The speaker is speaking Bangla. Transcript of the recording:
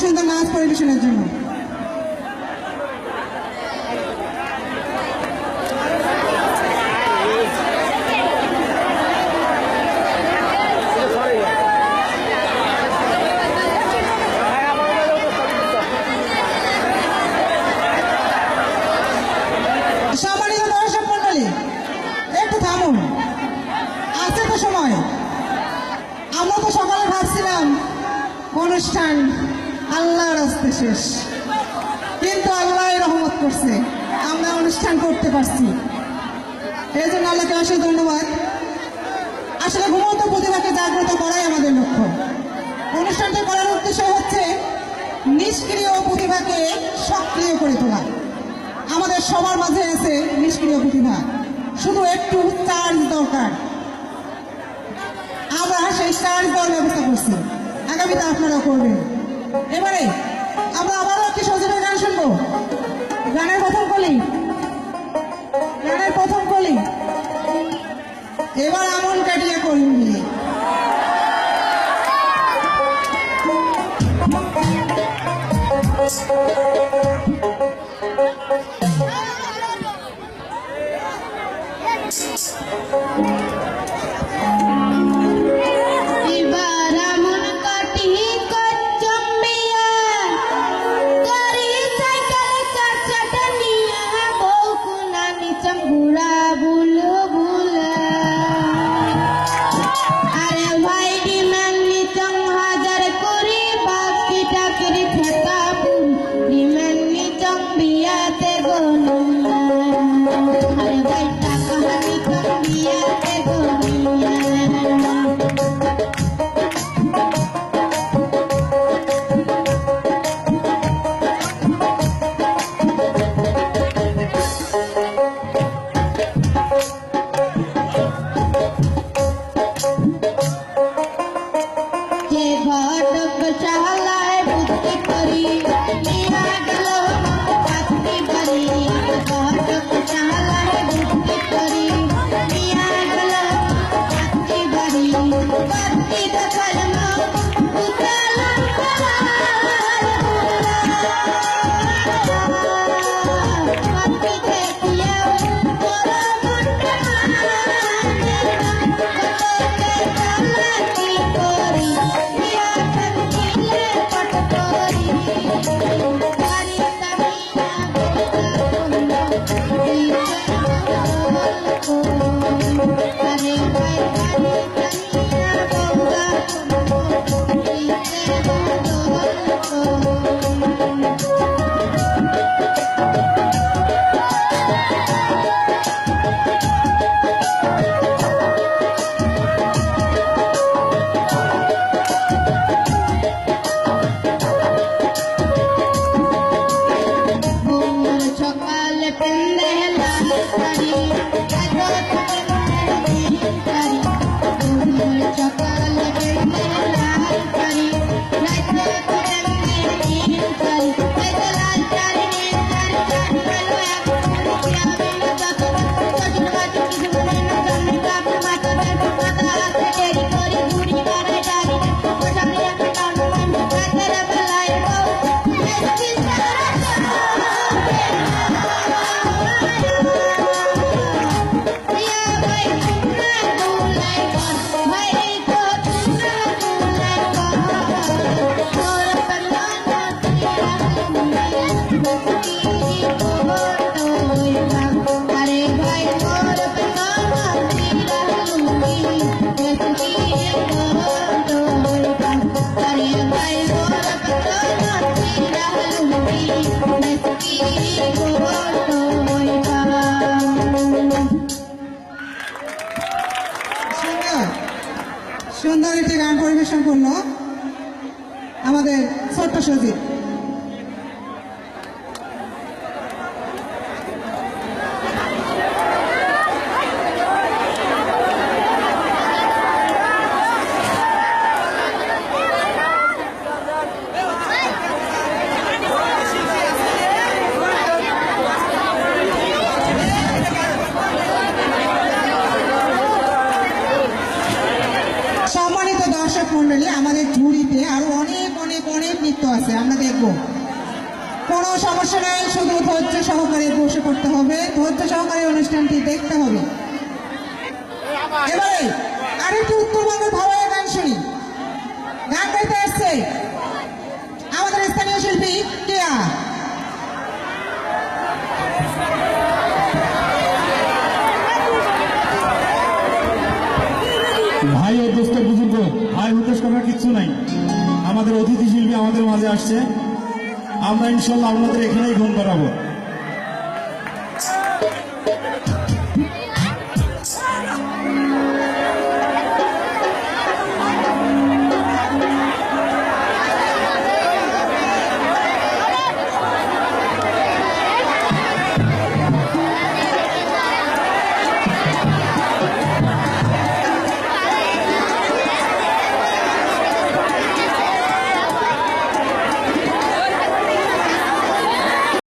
সুন্দর নাচ পরিবেশনের জন্য। সম্মানিত দর্শক মন্ডলী, একটু থামুন, আছে তো সময়। আমরা তো সকালে ভাবছিলাম অনুষ্ঠান আল্লাহর রাস্তে শেষ, কিন্তু আল্লাহ রহমত করছে, আমরা অনুষ্ঠান করতে পারছি। এই জন্য আল্লাহকে অশেষ ধন্যবাদ। আসলে ঘুমন্ত প্রতিভাকে জাগ্রত করাই আমাদের লক্ষ্য। অনুষ্ঠানটা করার উদ্দেশ্য হচ্ছে নিষ্ক্রিয় প্রতিভাকে সক্রিয় করে তোলা। আমাদের সবার মাঝে আছে নিষ্ক্রিয় প্রতিভা, শুধু একটু চার্জ দরকার। আমরা সেই চার্জ দেওয়ার ব্যবস্থা করছি, আগামীতে আপনারা করবেন। এবারে আমরা আবারও একটি সজীবের গান শুনবো। গানের প্রথম কলি এবার আমন কাটিয়া করিম বিয়ে। সুন্দর একটি গান পরিবেশন করলো আমাদের ছোট্ট সজীব। মন্ডলী, আমাদের ঝুড়িতে আরো অনেক অনেক অনেক অনেক নৃত্য আছে, আমরা দেখব। কোনো সমস্যা নেই, শুধু ধৈর্য সহকারে বসে পড়তে হবে, ধৈর্য সহকারে অনুষ্ঠানটি দেখতে হবে। এবারে আরেকটি উত্তরবঙ্গের ভাবায় গান শুনি। গান গাইতে আসছে আমাদের স্থানীয় শিল্পী কেয়া। ভাই ও দোস্ত বুজুর্গ, ভাই হুতেশ করার কিচ্ছু নাই। আমাদের অতিথি শিল্পী আমাদের মাঝে আসছে, আমরা ইনশাল্লাহ আপনাদের এখানেই ঘুম পাড়াবো।